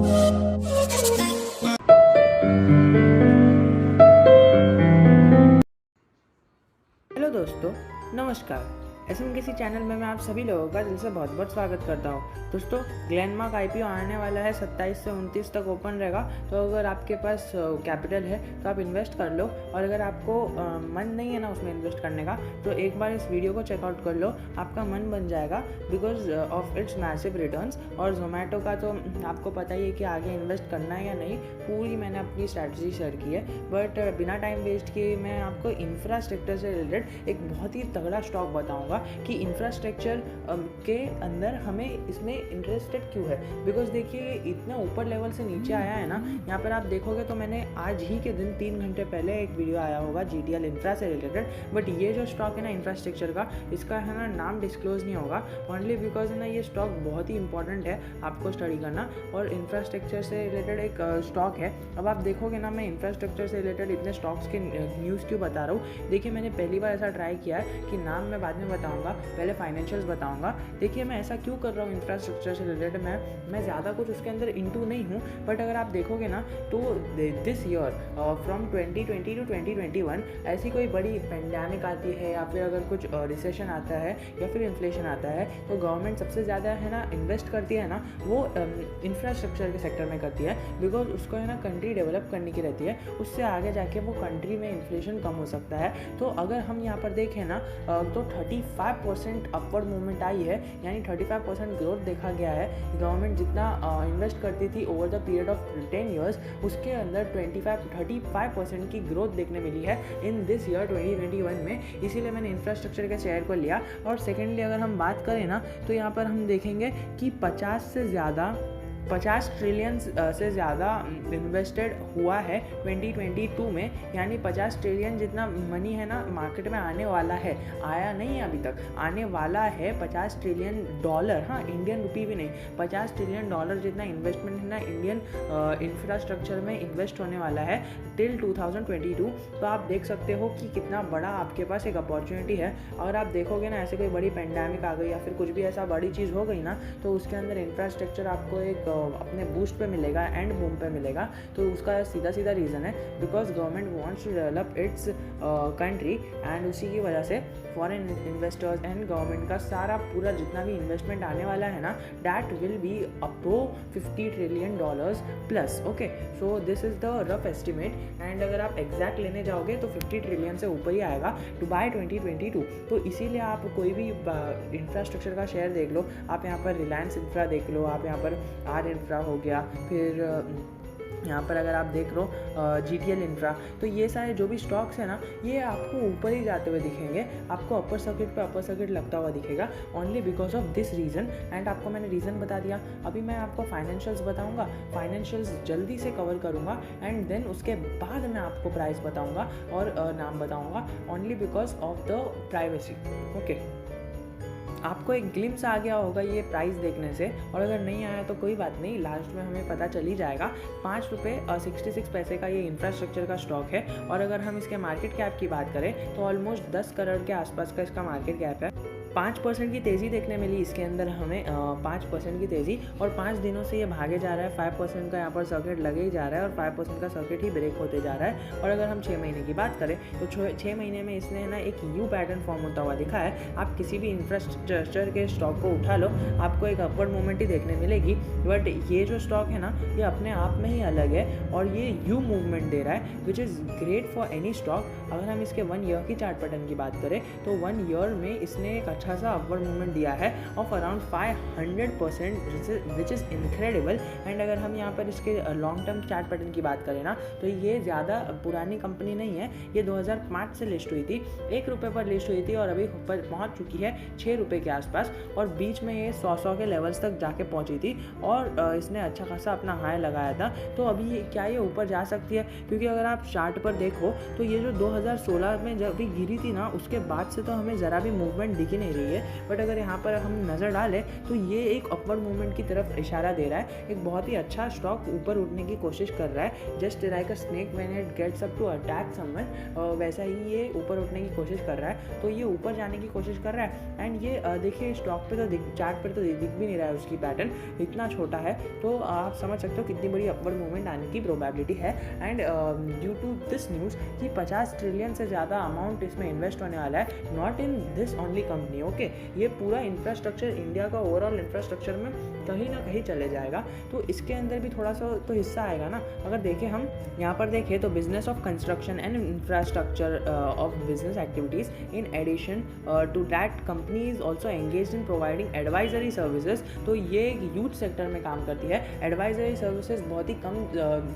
Hello दोस्तों, नमस्कार। SMKC channel में मैं आप सभी लोगों का दिल से बहुत बहुत स्वागत करता हूं। दोस्तों, ग्लेनमार्क आईपीओ आने वाला है, 27 से 29 तक ओपन रहेगा। तो अगर आपके पास कैपिटल है तो आप इन्वेस्ट कर लो, और अगर आपको मन नहीं है ना उसमें इन्वेस्ट करने का, तो एक बार इस वीडियो को चेकआउट कर लो, आपका मन बन जाएगा because of it's massive returns. और जोमेटो का तो आपको पता ही है कि आगे इन्वेस्ट करना है या नहीं, पूरी मैंने अपनी स्ट्रैटेजी शेयर की है। बट बिना टाइम वेस्ट किए मैं आपको इंफ्रास्ट्रक्चर से रिलेटेड एक बहुत ही तगड़ा स्टॉक बताऊंगा कि इंफ्रास्ट्रक्चर के अंदर हमें इसमें इंटरेस्टेड क्यों है। बिकॉज देखिए, इतना ऊपर लेवल से नीचे आया है ना, यहाँ पर आप देखोगे तो मैंने आज ही के दिन 3 घंटे पहले एक वीडियो आया होगा GTL इंफ्रा से रिलेटेड। बट ये जो स्टॉक है ना इंफ्रास्ट्रक्चर का, इसका है ना नाम डिस्क्लोज नहीं होगा, ओनली बिकॉज है ना ये स्टॉक बहुत ही इंपॉर्टेंट है आपको स्टडी करना, और इंफ्रास्ट्रक्चर से रिलेटेड एक स्टॉक है। अब आप देखोगे ना, मैं इंफ्रास्ट्रक्चर से रिलेटेड इतने स्टॉक्स के न्यूज़ क्यों बता रहा हूँ। देखिए, मैंने पहली बार ऐसा ट्राई किया है कि नाम मैं बाद में बताऊंगा, पहले फाइनेंशियल्स बताऊंगा। देखिए, मैं ऐसा क्यों कर रहा हूँ इंफ्रास्ट्रक्चर से रिलेटेड, मैं ज़्यादा कुछ उसके अंदर इंटू नहीं हूँ। बट अगर आप देखोगे ना, तो दिस ईयर फ्रॉम 2020 टू 2021 ऐसी कोई बड़ी पेंडेमिक आती है, या फिर अगर कुछ रिसेशन आता है, या फिर इन्फ्लेशन आता है, तो गवर्नमेंट सबसे ज़्यादा है ना इन्वेस्ट करती है ना, वो इंफ्रास्ट्रक्चर के सेक्टर में करती है। बिकॉज उसको है ना कंट्री डेवलप करने की रहती है, उससे आगे जाके वो कंट्री में इन्फ्लेशन कम हो सकता है। तो अगर हम यहाँ पर देखें ना, तो 35% अपवर्ड मूवमेंट आई है, यानी 35% ग्रोथ देखा गया है। गवर्नमेंट जितना इन्वेस्ट करती थी over the period of 10 years, उसके अंदर 35% की ग्रोथ देखने मिली है इन दिस ईयर 2021 में। इसीलिए मैंने इंफ्रास्ट्रक्चर के शेयर को लिया। और सेकेंडली अगर हम बात करें ना, तो यहाँ पर हम देखेंगे कि 50 ट्रिलियन से ज़्यादा इन्वेस्टेड हुआ है 2022 में, यानी 50 ट्रिलियन जितना मनी है ना मार्केट में आने वाला है। आया नहीं है अभी तक, आने वाला है 50 ट्रिलियन डॉलर, हाँ इंडियन रुपी भी नहीं, 50 ट्रिलियन डॉलर जितना इन्वेस्टमेंट है ना इंडियन इंफ्रास्ट्रक्चर में इन्वेस्ट होने वाला है टिल 2022। तो आप देख सकते हो कि कितना बड़ा आपके पास एक अपॉर्चुनिटी है। अगर आप देखोगे ना, ऐसे कोई बड़ी पेंडेमिक आ गई या फिर कुछ भी ऐसा बड़ी चीज़ हो गई ना, तो उसके अंदर इंफ्रास्ट्रक्चर आपको एक अपने बूस्ट पे मिलेगा, एंड बूम पे मिलेगा। तो उसका सीधा रीज़न है because government wants to develop its country, and उसी की वजह से फॉरेन इन्वेस्टर्स एंड गवर्नमेंट का सारा पूरा जितना भी इन्वेस्टमेंट आने वाला है ना, that will be approx 50 trillion dollars plus. Okay, so this is the rough estimate, and अगर आप एग्जैक्ट लेने जाओगे तो 50 ट्रिलियन से ऊपर ही आएगा टू बाय 2022। तो इसीलिए आप कोई भी इंफ्रास्ट्रक्चर का शेयर देख लो, आप यहाँ पर रिलायंस इंफ्रा देख लो, आप यहाँ पर आर इंफ्रा हो गया, फिर यहाँ पर अगर आप देख लो GTL इंफ्रा, तो ये सारे जो भी स्टॉक्स हैं ना, ये आपको ऊपर ही जाते हुए दिखेंगे, आपको अपर सर्किट पे अपर सर्किट लगता हुआ दिखेगा, only because of this reason. And आपको मैंने रीज़न बता दिया। अभी मैं आपको फाइनेंशियल्स बताऊंगा, फाइनेंशियल्स जल्दी से कवर करूँगा, एंड देन उसके बाद मैं आपको प्राइस बताऊँगा और नाम बताऊँगा, only because of the privacy. Okay, आपको एक ग्लिम्स आ गया होगा ये प्राइस देखने से, और अगर नहीं आया तो कोई बात नहीं, लास्ट में हमें पता चल ही जाएगा। 5 रुपये 66 पैसे का ये इंफ्रास्ट्रक्चर का स्टॉक है। और अगर हम इसके मार्केट कैप की बात करें तो ऑलमोस्ट 10 करोड़ के आसपास का इसका मार्केट कैप है। 5% की तेज़ी देखने मिली इसके अंदर हमें, 5% की तेज़ी, और 5 दिनों से ये भागे जा रहा है। 5% का यहाँ पर सर्किट लगे ही जा रहा है, और 5% का सर्किट ही ब्रेक होते जा रहा है। और अगर हम 6 महीने की बात करें तो 6 महीने में इसने ना एक यू पैटर्न फॉर्म होता हुआ दिखा है। आप किसी भी इंफ्रास्ट्रक्चर के स्टॉक को उठा लो, आपको एक अपवर्ड मूवमेंट ही देखने मिलेगी। बट ये जो स्टॉक है ना, ये अपने आप में ही अलग है, और ये यू मूवमेंट दे रहा है, which is great for any stock. अगर हम इसके 1 ईयर की चार्ट पैटर्न की बात करें तो 1 ईयर में इसने एक अच्छा सा अपवर्ड मूवमेंट दिया है of around 500%, which is incredible. And अगर हम यहाँ पर इसके लॉन्ग टर्म चार्ट पैटर्न की बात करें ना, तो ये ज़्यादा पुरानी कंपनी नहीं है। ये 2005 से लिस्ट हुई थी, 1 रुपये पर लिस्ट हुई थी, और अभी ऊपर पहुँच चुकी है 6 रुपये के आसपास। और बीच में ये 100 के लेवल्स तक जाके पहुँची थी, और इसने अच्छा खासा अपना हाई लगाया था। तो अभी क्या ये ऊपर जा सकती है? क्योंकि अगर आप चार्ट पर देखो तो ये जो 2016 में जब भी गिरी थी ना, उसके बाद से तो हमें ज़रा भी मूवमेंट दिख ही नहीं रही है, बट अगर यहाँ पर हम नज़र डालें तो ये एक अपवर्ड मूवमेंट की तरफ इशारा दे रहा है। एक बहुत ही अच्छा स्टॉक ऊपर उठने की कोशिश कर रहा है, just like a snake when it gets up to attack someone, वैसा ही ये ऊपर उठने की कोशिश कर रहा है। तो ये ऊपर जाने की कोशिश कर रहा है एंड ये देखिए स्टॉक पे तो चार्ट पर तो दिख भी नहीं रहा है उसकी पैटर्न, इतना छोटा है। तो आप समझ सकते हो कितनी बड़ी अपवर्ड मूवमेंट आने की प्रोबेबिलिटी है। And due to this news कि 50 ट्रिलियन से ज़्यादा अमाउंट इसमें इन्वेस्ट होने वाला है, not in this only company, okay. ये पूरा इंफ्रास्ट्रक्चर, इंडिया का ओवरऑल इंफ्रास्ट्रक्चर में कहीं ना कहीं चले जाएगा। तो इसके अंदर भी थोड़ा सा तो हिस्सा आएगा ना। अगर देखें हम यहाँ पर देखें तो business of construction and infrastructure of business activities, in addition to that company is also engage in providing advisory services. तो ये एक यूथ सेक्टर में काम करती है। एडवाइजरी सर्विसेज बहुत ही कम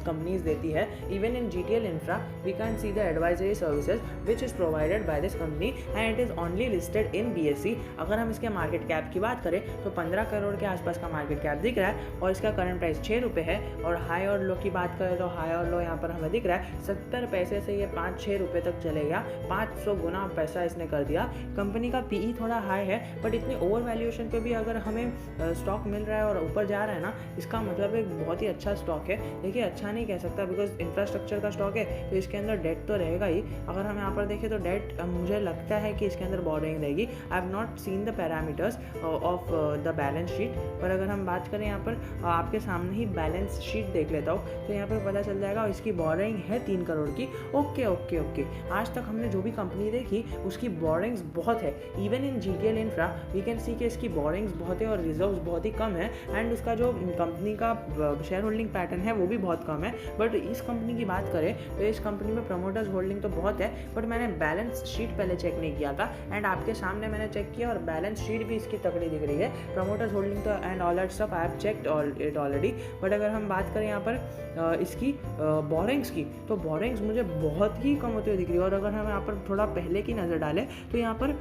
कंपनीज देती है। Even in GTL infra we can see the advisory services which is provided by this company and it is only listed in BSE। अगर हम इसके मार्केट कैप की बात करें तो 15 करोड़ के आसपास का मार्केट कैप दिख रहा है और इसका करंट प्राइस 6 रुपये है। और हाई और लो की बात करें तो हाई और लो यहाँ पर हमें दिख रहा है 70 पैसे से ये 5-6 रुपये तक चले गया, 500 गुना पैसा इसने कर दिया। कंपनी का PE थोड़ा हाई है, बट इतने ओवर वैल्यूएशन पे भी अगर हमें स्टॉक मिल रहा है और ऊपर जा रहा है ना, इसका मतलब एक बहुत ही अच्छा स्टॉक है। देखिए अच्छा नहीं कह सकता बिकॉज इंफ्रास्ट्रक्चर का स्टॉक है तो इसके अंदर डेट तो रहेगा ही। अगर हम यहाँ पर देखें तो डेट मुझे लगता है कि इसके अंदर बोरिंग रहेगी। I have not seen the parameters of the balance sheet, पर अगर हम बात करें यहाँ पर आपके सामने ही बैलेंस शीट देख लेता हूँ तो यहाँ पर पता चल जाएगा इसकी बोरिंग है 3 करोड़ की। ओके ओके ओके, आज तक हमने जो भी कंपनी देखी उसकी बोरिंग्स बहुत है। Even in GTL infra we can see कि इसकी बोरिंग्स बहुत है और रिजर्व्स बहुत ही कम है एंड उसका जो कंपनी का शेयर होल्डिंग पैटर्न है वो भी बहुत कम है। बट इस कंपनी की बात करें तो इस कंपनी में प्रमोटर्स होल्डिंग तो बहुत है, बट मैंने बैलेंस शीट पहले चेक नहीं किया था एंड आपके सामने मैंने चेक किया और बैलेंस शीट भी इसकी तगड़ी दिख रही है। प्रमोटर्स होल्डिंग तो and all that stuff I have checked it already. But अगर हम बात करें यहाँ पर इसकी बोरिंग्स की तो बोरिंग्स मुझे बहुत ही कम होती हुई दिख रही है। और अगर हम यहाँ पर थोड़ा पहले की नज़र डालें तो यहाँ पर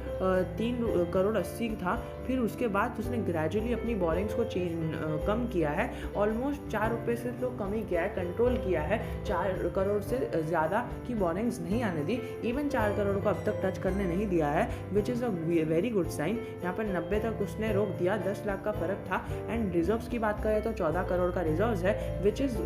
3 करोड़ 80 था, फिर उसके बाद उसने ग्रेजुअली अपनी बोरिंग्स को कम किया है। ऑलमोस्ट 4 रुपये से तो कम ही किया है, कंट्रोल किया है। 4 करोड़ से ज़्यादा की बोरिंग्स नहीं आने दी, इवन 4 करोड़ को अब तक टच करने नहीं दिया है, which is a very good sign. यहाँ पर 90 तक उसने रोक दिया, 10 लाख का फ़र्क था। एंड रिजर्व्स की बात करें तो 14 करोड़ का रिजर्व्स है, which is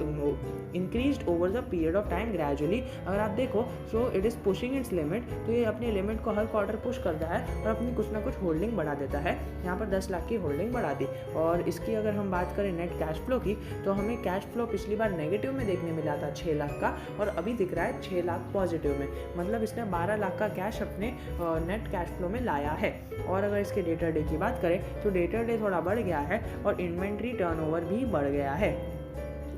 increased over the period of time gradually. अगर आप देखो so it is pushing it's limit, तो ये अपनी लिमिट को हर क्वार्टर पुश करता है और अपनी कुछ ना कुछ होल्डिंग बढ़ा देता है। यहाँ पर 10 लाख की होल्डिंग बढ़ा दी। और इसकी अगर हम बात करें नेट कैश फ्लो की तो हमें कैश फ्लो पिछली बार नेगेटिव में देखने मिला था 6 लाख का, और अभी दिख रहा है 6 लाख पॉजिटिव में। मतलब इसने 12 लाख का कैश अपने नेट कैश फ्लो में लाया है। और अगर इसके डेटर डे की बात करें तो डेटर डे थोड़ा बढ़ गया है और इन्वेंट्री टर्नओवर भी बढ़ गया है।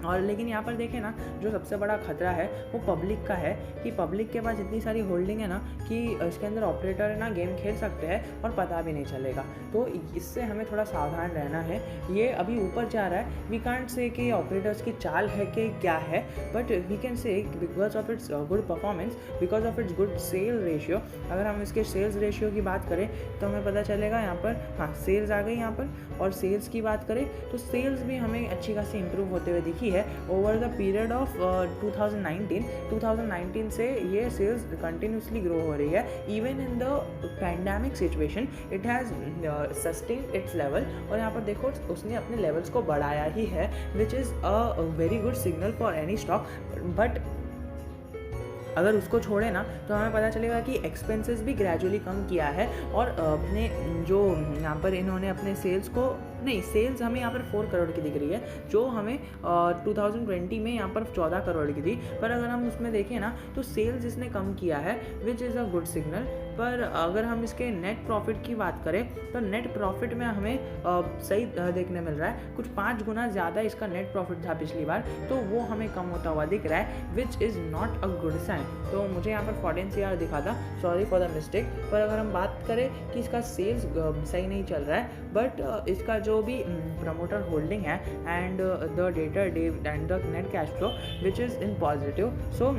और लेकिन यहाँ पर देखें ना, जो सबसे बड़ा खतरा है वो पब्लिक का है कि पब्लिक के पास इतनी सारी होल्डिंग है ना कि इसके अंदर ऑपरेटर है ना गेम खेल सकते हैं और पता भी नहीं चलेगा। तो इससे हमें थोड़ा सावधान रहना है। ये अभी ऊपर जा रहा है, वी कांट से कि ऑपरेटर्स की चाल है कि क्या है, but we can say because of its good performance, because of its good sale ratio. अगर हम इसके सेल्स रेशियो की बात करें तो हमें पता चलेगा यहाँ पर, हाँ सेल्स आ गई यहाँ पर। और सेल्स की बात करें तो सेल्स भी हमें अच्छी खासी इंप्रूव होते हुए दिखी है ओवर द पीरियड ऑफ 2019 से ये सेल्स कंटिन्यूसली ग्रो हो रही है। Even in the pandemic situation it has sustained it's level. और यहाँ पर देखो उसने अपने लेवल्स को बढ़ाया ही है, which is a very good signal for any stock. But अगर उसको छोड़े ना तो हमें पता चलेगा कि एक्सपेंसेस भी ग्रेजुअली कम किया है। और अपने जो यहाँ पर इन्होंने अपने सेल्स को नहीं, सेल्स हमें यहाँ पर 4 करोड़ की दिख रही है, जो हमें 2020 में यहाँ पर 14 करोड़ की थी। पर अगर हम उसमें देखें ना तो सेल्स इसने कम किया है, which is a good signal. पर अगर हम इसके नेट प्रॉफिट की बात करें तो नेट प्रॉफिट में हमें सही देखने मिल रहा है, कुछ 5 गुना ज़्यादा इसका नेट प्रॉफिट था पिछली बार, तो वो हमें कम होता हुआ दिख रहा है, which is not a good sign. तो मुझे यहाँ पर 14 CR दिखा था, सॉरी फॉर द मिस्टेक। पर अगर हम बात करें कि इसका सेल्स सही नहीं चल रहा है, बट इसका जो भी प्रमोटर होल्डिंग है and the debtor day and the net cash flow which is in positive, so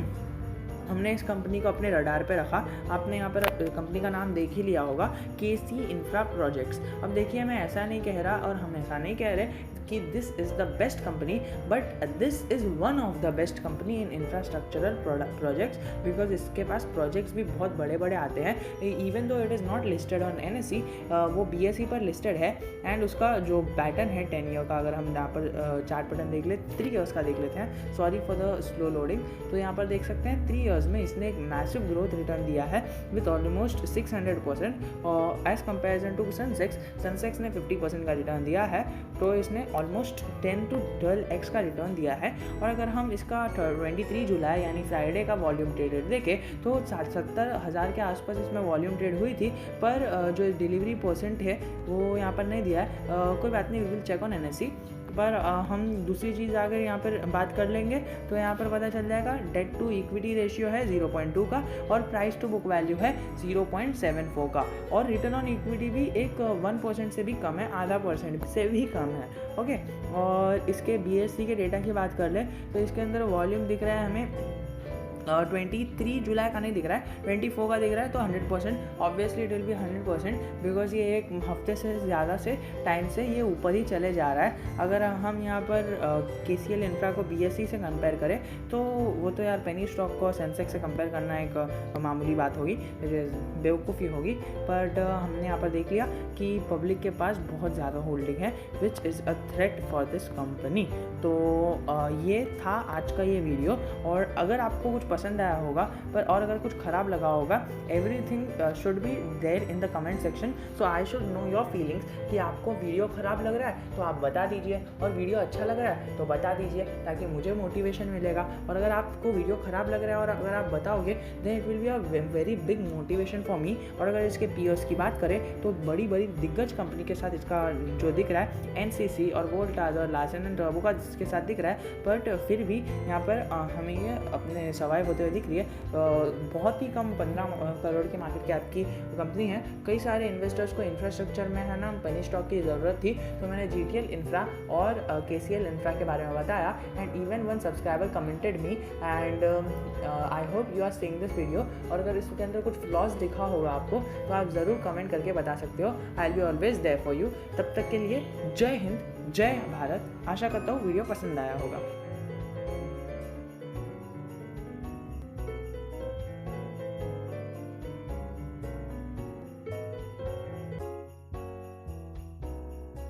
हमने इस कंपनी को अपने रडार पे रखा। आपने यहाँ पर कंपनी का नाम देख ही लिया होगा, KC इंफ्रा प्रोजेक्ट्स। अब देखिए मैं ऐसा नहीं कह रहा और हम ऐसा नहीं कह रहे, कि this is the best company, but this is one of the best company in infrastructural projects, because इसके पास प्रोजेक्ट्स भी बहुत बड़े बड़े आते हैं। Even though it is not listed on NSE, वो BSE पर लिस्टेड है। एंड उसका जो पैटर्न है 10 ईयर का, अगर हम यहाँ पर चार्ट पैटर्न देख ले 3 ईयर्स का देख लेते हैं, sorry for the slow loading, तो यहाँ पर देख सकते हैं 3 ईयर्स में इसने एक मैसिव ग्रोथ रिटर्न दिया है विथ ऑलमोस्ट 600% और एज कंपेरिजन टू सेंसेक्स ने 50% का रिटर्न दिया है, तो इसने ऑलमोस्ट 10 to 12x का रिटर्न दिया है। और अगर हम इसका 23 जुलाई यानी फ्राइडे का वॉल्यूम ट्रेडेड देखें तो 70,000 के आसपास इसमें वॉल्यूम ट्रेड हुई थी, पर जो डिलीवरी परसेंट है वो यहाँ पर नहीं दिया है। कोई बात नहीं, we will check on NSE। पर हम दूसरी चीज़ अगर यहाँ पर बात कर लेंगे तो यहाँ पर पता चल जाएगा डेट टू इक्विटी रेशियो है 0.2 का और प्राइस टू बुक वैल्यू है 0.74 का, और रिटर्न ऑन इक्विटी भी एक 1% से भी कम है, आधा % से भी कम है। ओके, और इसके BSE के डेटा की बात कर ले तो इसके अंदर वॉल्यूम दिख रहा है हमें 23 जुलाई का नहीं दिख रहा है, 24 का दिख रहा है, तो 100% obviously it will B 100%, because ये एक हफ्ते से ज़्यादा से टाइम से ये ऊपर ही चले जा रहा है। अगर हम यहाँ पर KCL इंफ्रा को BSE से कंपेयर करें तो वो तो यार पेनी स्टॉक को सेंसेक्स से कंपेयर करना एक मामूली बात होगी, बेवकूफ़ी होगी। बट हमने यहाँ पर देख लिया कि पब्लिक के पास बहुत ज़्यादा होल्डिंग है which is a threat for this company. तो ये था आज का ये वीडियो, और अगर आपको कुछ पसंद आया होगा पर और अगर कुछ ख़राब लगा होगा, everything should be there in the comment section, so I should know your feelings कि आपको वीडियो ख़राब लग रहा है तो आप बता दीजिए, और वीडियो अच्छा लग रहा है तो बता दीजिए, ताकि मुझे मोटिवेशन मिलेगा। और अगर आपको वीडियो ख़राब लग रहा है और अगर आप बताओगे then it will be a very big motivation for me. और अगर इसके पीयर्स की बात करें तो बड़ी बड़ी दिग्गज कंपनी के साथ इसका जो दिख रहा है NCC और वोल्टास और लार्सन एंड टर्बो का जिसके साथ दिख रहा है, बट फिर भी यहाँ पर हमें ये अपने सर्वाइव होते हुए दिख रही है। बहुत ही कम 15 करोड़ के मार्केट कैप की कंपनी है। कई सारे इन्वेस्टर्स को इंफ्रास्ट्रक्चर में है ना पेनी स्टॉक की ज़रूरत थी, तो मैंने GTL इंफ्रा और KCL इंफ्रा के बारे में बताया, and even one subscriber commented me, and I hope you are seeing this video. और अगर इसके अंदर कुछ फ्लॉज दिखा होगा आपको तो आप ज़रूर कमेंट करके बता सकते हो। I will be always there for you. तब तक के लिए जय हिंद, जय भारत। आशा करता हूँ वीडियो पसंद आया होगा।